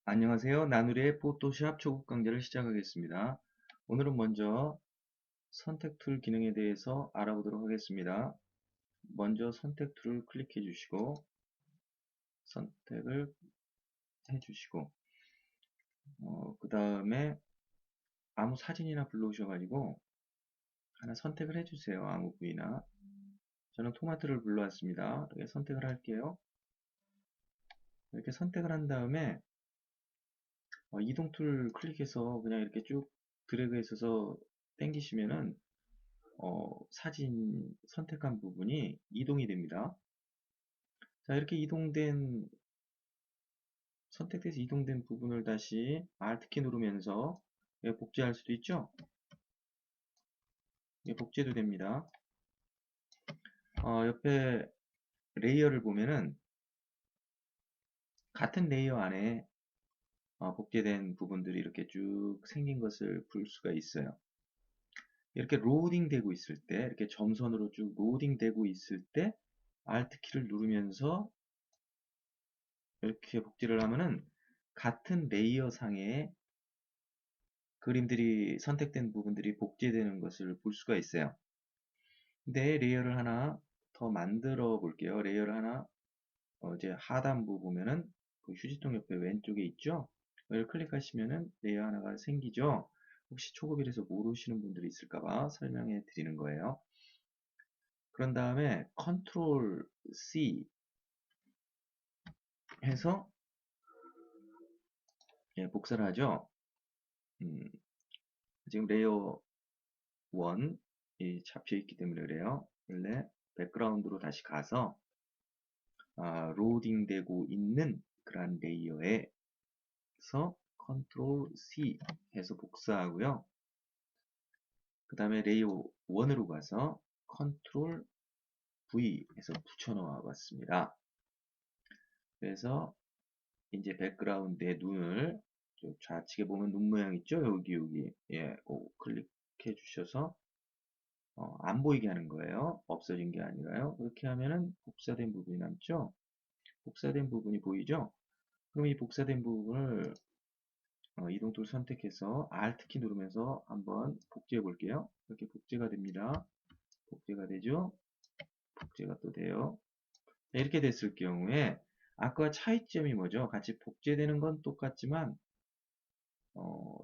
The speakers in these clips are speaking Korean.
안녕하세요. 나누리의 포토샵 초급 강좌를 시작하겠습니다. 오늘은 먼저 선택 툴 기능에 대해서 알아보도록 하겠습니다. 먼저 선택 툴을 클릭해 주시고 선택을 해 주시고 그 다음에 아무 사진이나 불러오셔가지고 하나 선택을 해 주세요. 아무 부위나. 저는 토마토를 불러왔습니다. 이렇게 선택을 할게요. 이렇게 선택을 한 다음에 이동 툴 클릭해서 그냥 이렇게 쭉 드래그해서 당기시면은 사진 선택한 부분이 이동이 됩니다. 자, 이렇게 선택돼서 이동된 부분을 다시 Alt키 누르면서 복제할 수도 있죠? 복제도 됩니다. 옆에 레이어를 보면은 같은 레이어 안에 복제된 부분들이 이렇게 쭉 생긴 것을 볼 수가 있어요. 이렇게 로딩 되고 있을 때, 이렇게 점선으로 쭉 로딩 되고 있을 때 Alt키를 누르면서 이렇게 복제를 하면은 같은 레이어 상에 그림들이 선택된 부분들이 복제되는 것을 볼 수가 있어요. 근데 레이어를 하나 더 만들어 볼게요. 레이어를 하나 이제 하단부 보면은 그 휴지통 옆에 왼쪽에 있죠? 이걸 클릭하시면은 레이어 하나가 생기죠? 혹시 초급이라서 모르시는 분들이 있을까봐 설명해 드리는 거예요. 그런 다음에 컨트롤 C 해서 복사를 하죠. 음, 지금 레이어 1이 잡혀 있기 때문에 그래요. 원래 백그라운드로 다시 가서 로딩되고 있는 그런 레이어에서 컨트롤 C 해서 복사하고요. 그 다음에 레이어 1으로 가서 컨트롤 V 해서 붙여넣어 봤습니다. 그래서 이제 백그라운드의 눈을 좌측에 보면 눈 모양 있죠? 여기 클릭해 주셔서 안 보이게 하는 거예요. 없어진 게 아니라요. 그렇게 하면은 복사된 부분이 남죠? 복사된 부분이 보이죠? 그럼 이 복사된 부분을 이동툴 선택해서 Alt키 누르면서 한번 복제해 볼게요. 이렇게 복제가 됩니다. 복제가 되죠? 복제가 또 돼요. 이렇게 됐을 경우에 아까 차이점이 뭐죠? 같이 복제되는 건 똑같지만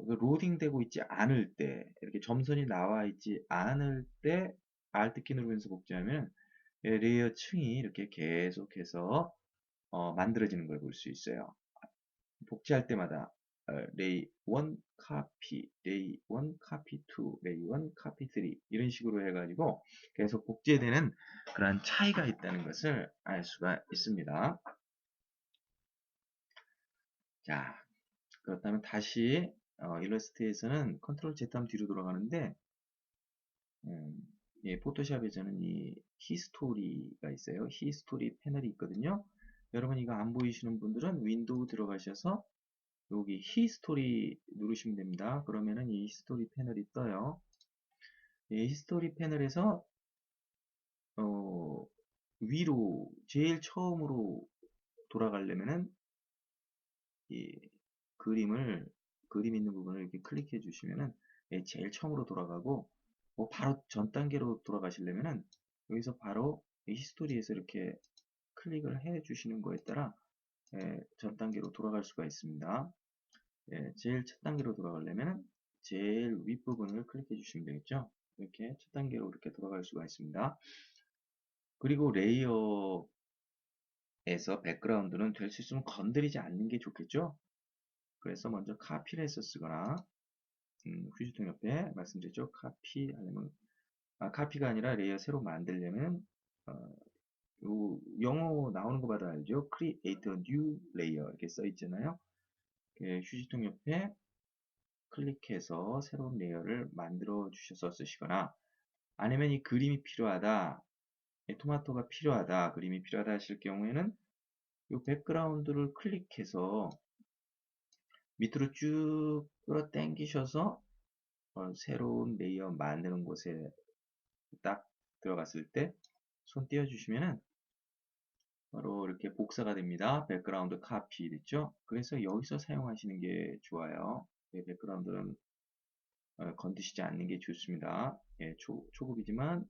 로딩되고 있지 않을 때 이렇게 점선이 나와 있지 않을 때 Alt키 누르면서 복제하면 레이어 층이 이렇게 계속해서 만들어지는 걸 볼 수 있어요. 복제할 때마다 레이 1 카피, 레이 1 카피 2, 레이 1 카피 3 이런 식으로 해가지고 계속 복제되는 그런 차이가 있다는 것을 알 수가 있습니다. 자, 그렇다면 다시 일러스트에서는 컨트롤 Z 하면 뒤로 돌아가는데 포토샵에서는 이 히스토리가 있어요. 히스토리 패널이 있거든요. 여러분 이거 안 보이시는 분들은 윈도우 들어가셔서 여기 히스토리 누르시면 됩니다. 그러면은 이 히스토리 패널이 떠요. 이 히스토리 패널에서 위로 제일 처음으로 돌아가려면은 이 그림 있는 부분을 이렇게 클릭해 주시면은 제일 처음으로 돌아가고 바로 전 단계로 돌아가시려면은 여기서 바로 이 히스토리에서 이렇게 클릭을 해 주시는 거에 따라 전 단계로 돌아갈 수가 있습니다. 제일 첫 단계로 돌아가려면 제일 윗부분을 클릭해 주시면 되겠죠. 이렇게 첫 단계로 이렇게 돌아갈 수가 있습니다. 그리고 레이어에서 백그라운드는 될 수 있으면 건드리지 않는 게 좋겠죠. 그래서 먼저 카피를 해서 쓰거나 휴지통 옆에 말씀드렸죠. 카피 하려면 카피가 아니라 레이어 새로 만들려면 영어 나오는 거 봐도 알죠. Create a new layer 이렇게 써 있잖아요. 휴지통 옆에 클릭해서 새로운 레이어를 만들어 주셔서 쓰시거나 아니면 이 그림이 필요하다, 토마토가 필요하다, 그림이 필요하다 하실 경우에는 이 백그라운드를 클릭해서 밑으로 쭉 끌어 당기셔서 새로운 레이어 만드는 곳에 딱 들어갔을 때 손 띄워 주시면은 바로 이렇게 복사가 됩니다. 백그라운드 카피 됐죠? 그래서 여기서 사용하시는 게 좋아요. 백그라운드는 건드시지 않는 게 좋습니다. 예, 초급이지만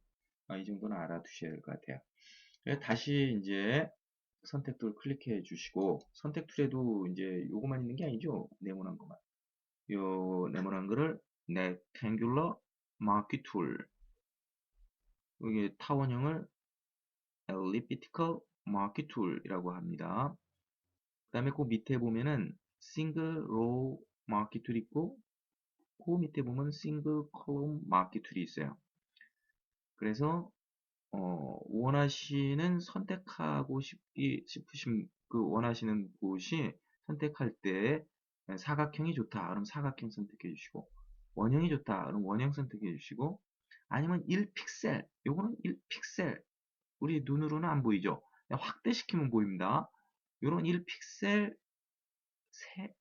이 정도는 알아두셔야 될 것 같아요. 다시 이제 선택 툴 클릭해 주시고 선택 툴에도 이제 요거만 있는 게 아니죠. 네모난 것만. 요 네모난 거를 Rectangular Marquee Tool 여기 타원형을 Elliptical Marquee Tool이라고 합니다. 그 다음에 그 밑에 보면은 Single Row Marquee Tool 있고 그 밑에 보면 Single Column Marquee Tool이 있어요. 그래서 원하시는 선택하고 싶으신 그 원하시는 곳이 선택할 때 사각형이 좋다. 그럼 사각형 선택해 주시고 원형이 좋다. 그럼 원형 선택해 주시고 아니면 1픽셀. 요거는 1픽셀. 우리 눈으로는 안 보이죠? 확대시키면 보입니다. 요런 1픽셀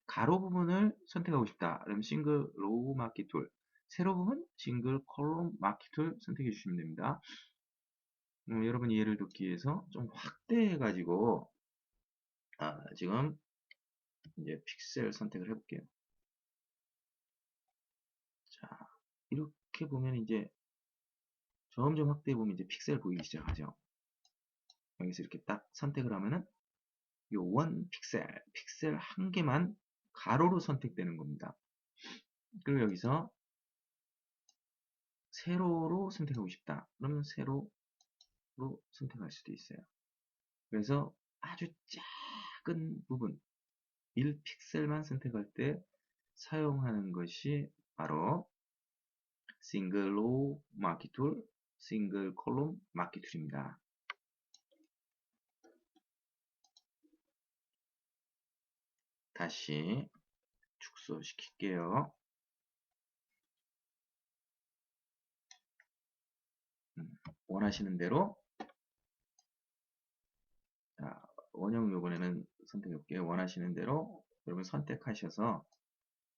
가로 부분을 선택하고 싶다. 그럼 싱글 로우 마키 툴. 세로 부분 싱글 컬럼 마키 툴 선택해 주시면 됩니다. 여러분 이해를 돕기 위해서 좀 확대해가지고 지금 이제 픽셀 선택을 해볼게요. 자, 이렇게 보면 이제 점점 확대해 보면 이제 픽셀 보이기 시작하죠. 여기서 이렇게 딱 선택을 하면은 요 원 픽셀 한 개만 가로로 선택되는 겁니다. 그리고 여기서 세로로 선택하고 싶다. 그러면 세로로 선택할 수도 있어요. 그래서 아주 작은 부분 1픽셀만 선택할 때 사용하는 것이 바로 싱글 로우 마키 툴, 싱글 콜럼 마키 툴입니다. 다시 축소시킬게요. 원하시는 대로 원형 요번에는 선택해 볼게요. 원하시는 대로 여러분 선택하셔서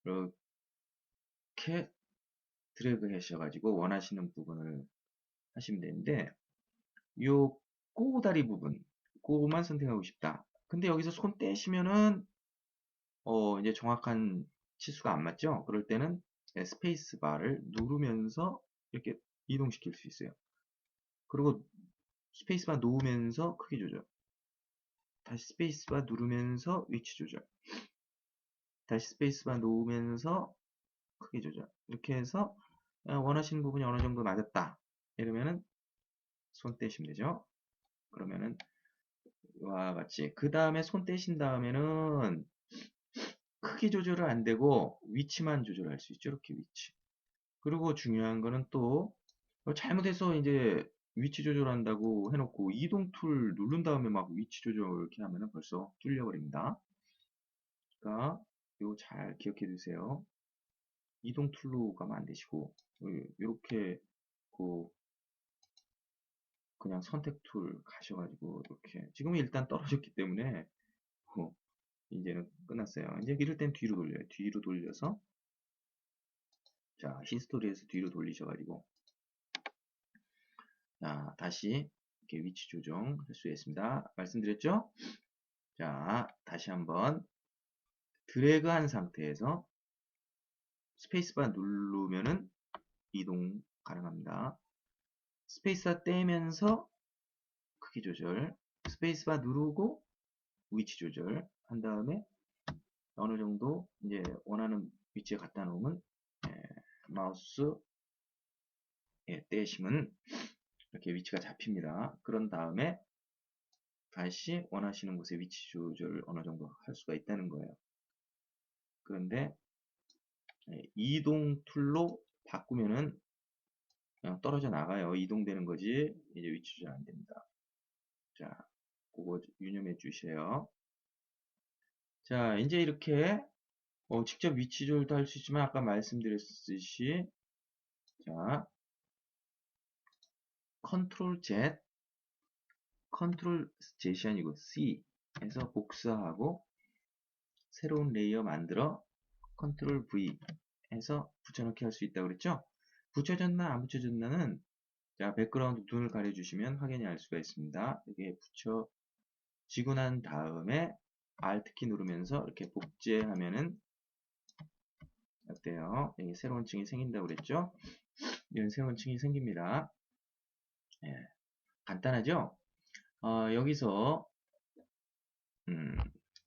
이렇게 드래그 하셔가지고 원하시는 부분을 하시면 되는데 요 꼬다리 부분 그거만 선택하고 싶다. 근데 여기서 손 떼시면은 이제 정확한 치수가 안 맞죠? 그럴 때는 스페이스 바를 누르면서 이렇게 이동시킬 수 있어요. 그리고 스페이스 바 놓으면서 크기 조절. 다시 스페이스 바 누르면서 위치 조절. 다시 스페이스 바 놓으면서 크기 조절. 이렇게 해서 원하시는 부분이 어느 정도 맞았다. 이러면은 손 떼시면 되죠. 그러면은 이와 같이 그 다음에 손 떼신 다음에는 크기 조절을 안 되고 위치만 조절할 수 있죠. 이렇게 위치. 그리고 중요한 거는 또 잘못해서 이제 위치 조절한다고 해놓고 이동 툴 누른 다음에 막 위치 조절 이렇게 하면은 벌써 뚫려 버립니다. 그러니까 이거 잘 기억해 두세요. 이동 툴로 가면 안 되시고 이렇게 그냥 선택 툴 가셔가지고 이렇게 지금은 일단 떨어졌기 때문에 이제는 끝났어요. 이제 이럴 땐 뒤로 돌려요. 뒤로 돌려서 자 히스토리에서 뒤로 돌리셔가지고 자 다시 이렇게 위치 조정 할 수 있습니다. 말씀드렸죠? 자 다시 한번 드래그 한 상태에서 스페이스바 누르면은 이동 가능합니다. 스페이스바 떼면서 크기 조절 스페이스바 누르고 위치 조절 한 다음에 어느 정도 이제 원하는 위치에 갖다 놓으면 마우스 떼시면 이렇게 위치가 잡힙니다. 그런 다음에 다시 원하시는 곳에 위치 조절을 어느 정도 할 수가 있다는 거예요. 그런데 이동 툴로 바꾸면은 그냥 떨어져 나가요. 이동되는 거지 이제 위치 조절 안 됩니다. 자, 그거 유념해 주세요. 자, 이제 이렇게 직접 위치 조절도 할 수 있지만 아까 말씀드렸듯이 자, 컨트롤 Z, 컨트롤 Z이 아니고 C 해서 복사하고 새로운 레이어 만들어 컨트롤 V 해서 붙여넣기 할 수 있다고 그랬죠? 붙여졌나 안 붙여졌나는 자 백그라운드 눈을 가려주시면 확인이 알 수가 있습니다. 여기에 쥐고 난 다음에 Alt키 누르면서 이렇게 복제하면은 어때요? 여기 새로운 층이 생긴다고 그랬죠? 이런 새로운 층이 생깁니다. 예, 간단하죠? 여기서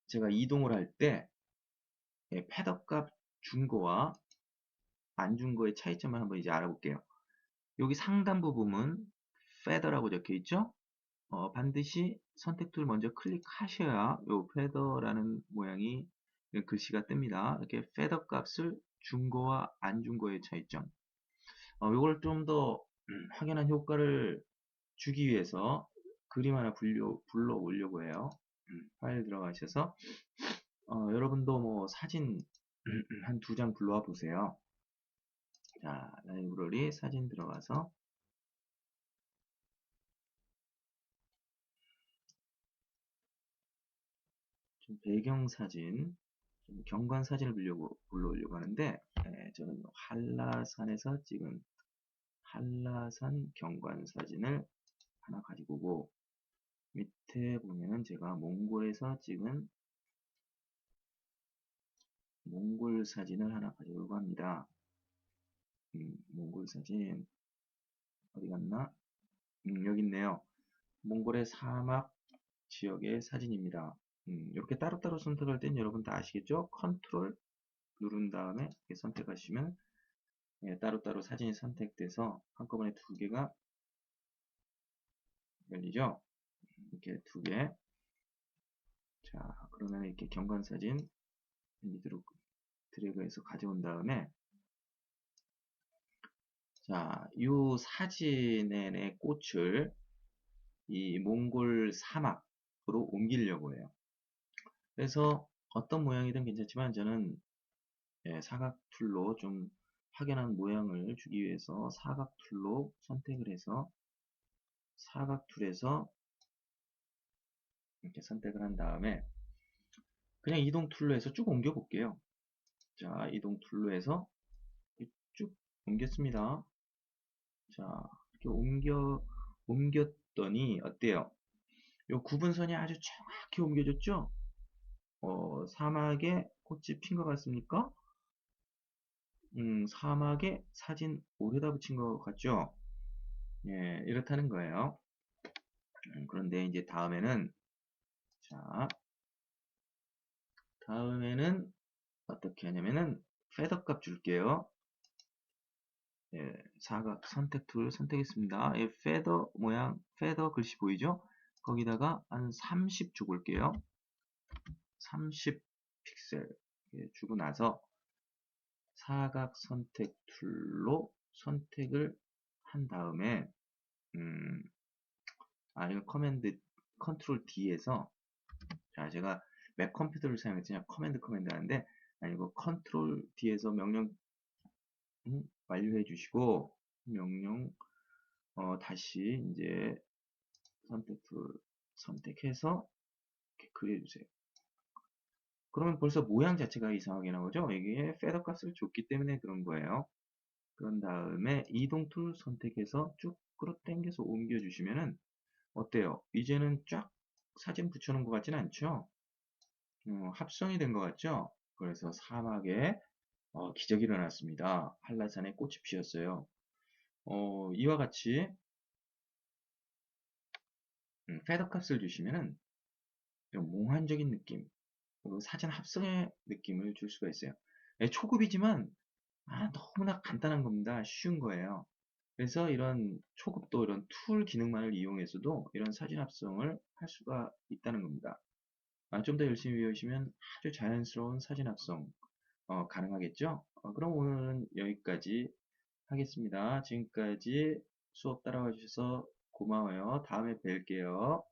제가 이동을 할 때 패더 값 준 거와 안 준 거의 차이점을 한번 이제 알아볼게요. 여기 상단부 부분 feather라고 적혀 있죠? 반드시 선택 툴 먼저 클릭하셔야 요 feather라는 모양이 글씨가 뜹니다. 이렇게 feather 값을 준 거와 안 준 거의 차이점. 요걸 좀 더 확연한 효과를 주기 위해서 그림 하나 불러 오려고 해요. 파일 들어가셔서 여러분도 뭐 사진 한 2장 불러와 보세요. 자, 라이브러리 사진 들어가서 좀 배경 사진, 좀 경관 사진을 불러오려고 하는데 저는 한라산에서 찍은 한라산 경관 사진을 하나 가지고 오고 밑에 보면은 제가 몽골에서 찍은 몽골 사진을 하나 가져오려고 합니다. 몽골 사진 어디 갔나? 여기 있네요. 몽골의 사막 지역의 사진입니다. 이렇게 따로따로 선택할 땐 여러분 다 아시겠죠? 컨트롤 누른 다음에 이렇게 선택하시면 따로따로 사진이 선택돼서 한꺼번에 2개가 열리죠? 이렇게 2개. 자, 그러면 이렇게 경관 사진 밑으로 드래그해서 가져온 다음에 자, 이 사진의 꽃을 이 몽골 사막으로 옮기려고 해요. 그래서 어떤 모양이든 괜찮지만 저는 사각 툴로 좀 확연한 모양을 주기 위해서 사각 툴로 선택을 해서 사각 툴에서 이렇게 선택을 한 다음에 그냥 이동 툴로 해서 쭉 옮겨 볼게요. 자, 이동 툴로 해서 쭉 옮겼습니다. 자, 이렇게 옮겼더니 어때요? 요 구분선이 아주 정확히 옮겨졌죠? 사막에 꽃이 핀 것 같습니까? 사막에 사진 오래다 붙인 것 같죠? 예, 이렇다는 거예요. 그런데 이제 다음에는 자, 다음에는 어떻게 하냐면은 feather 값 줄게요. 예, 사각 선택 툴 선택했습니다. 예, feather 모양, feather 글씨 보이죠? 거기다가 한 30 줘볼게요. 30 픽셀 주고 나서 사각 선택 툴로 선택을 한 다음에 이거 컨트롤 D에서 자, 제가 맥 컴퓨터를 사용했으니 커맨드 하는데 아니고 컨트롤 D에서 명령 완료해 주시고 명령 다시 이제 선택 툴 선택해서 이렇게 그려주세요. 그러면 벌써 모양 자체가 이상하게 나오죠? 이게 feather 값을 줬기 때문에 그런 거예요. 그런 다음에 이동 툴 선택해서 쭉 끌어당겨서 옮겨주시면은 어때요? 이제는 쫙 사진 붙여놓은 것 같진 않죠? 합성이 된 것 같죠? 그래서 사막에 기적이 일어났습니다. 한라산에 꽃이 피었어요. 이와 같이 패더 값을 주시면은 몽환적인 느낌, 그리고 사진 합성의 느낌을 줄 수가 있어요. 초급이지만 너무나 간단한 겁니다. 쉬운 거예요. 그래서 이런 초급도 이런 툴 기능만을 이용해서도 이런 사진 합성을 할 수가 있다는 겁니다. 좀 더 열심히 배우시면 아주 자연스러운 사진 합성 가능하겠죠? 그럼 오늘은 여기까지 하겠습니다. 지금까지 수업 따라와 주셔서 고마워요. 다음에 뵐게요.